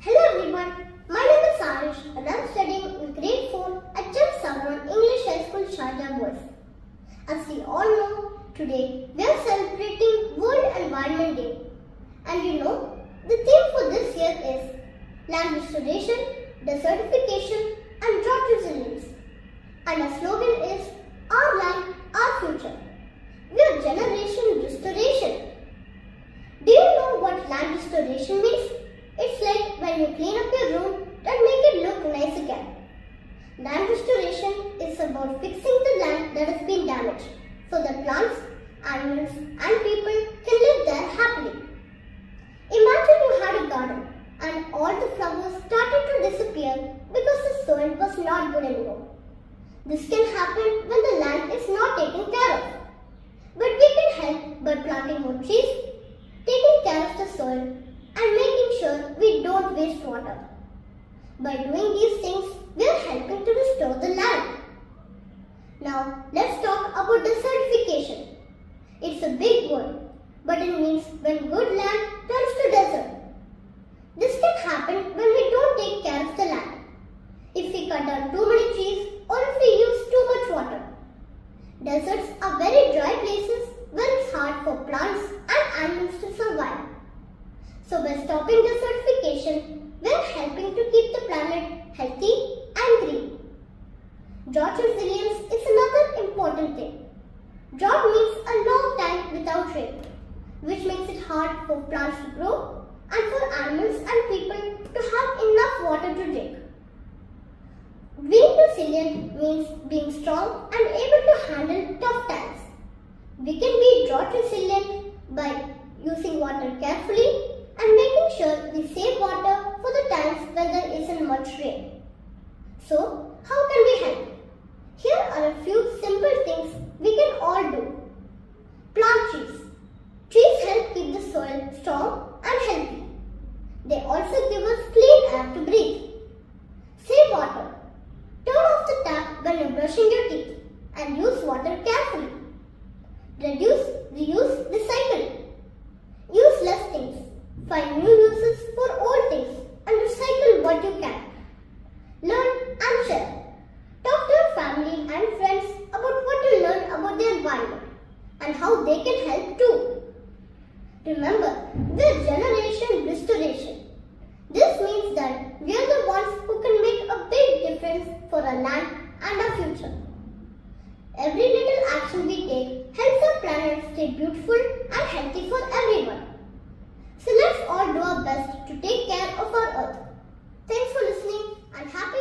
Hello everyone, my name is Arish and I am studying in grade 4 at Jam Savran English High School, Sharjah Boys. As we all know, today we are celebrating World Environment Day. And you know, the theme for this year is land restoration, desertification and drought resilience. And our slogan is Our Land, Our Future. We are Generation Restoration. Do you know what land restoration means? It's like when you clean up your room and make it look nice again. Land restoration is about fixing the land that has been damaged so that plants, animals and people can live there happily. Imagine you had a garden and all the flowers started to disappear because the soil was not good anymore. This can happen when the land is not taken care of. But we can help by planting more trees, taking care of the soil and making sure we don't waste water. By doing these things, we are helping to restore the land. Now, let's talk about desertification. It's a big word, but it means when good land turns to desert. This can happen when we don't take care of the land. If we cut down too many trees or if we use too much water. Deserts are very dry places where it's hard for plants and animals to survive. So by stopping desertification, we are helping to keep the planet healthy and green. Drought resilience is another important thing. Drought means a long time without rain, which makes it hard for plants to grow and for animals and people to have enough water to drink. Being resilient means being strong and able to handle tough times. We can be drought resilient by using water carefully and making sure we save water for the times when there isn't much rain. So, how can we help? Here are a few simple things we can all do. Plant trees. Trees help keep the soil strong and healthy. They also give us clean air to breathe. Save water. Turn off the tap when you're brushing your teeth and use water carefully. Reduce, reuse, recycle. Use less things. Find new uses for old things and recycle what you can. Learn and share. Talk to your family and friends about what you learn about the environment and how they can help too. Remember, we are Generation Restoration. This means that we are the ones who can make a big difference for our land and our future. Every little action we take helps our planet stay beautiful and healthy for everyone. So let's all do our best to take care of our earth. Thanks for listening and happy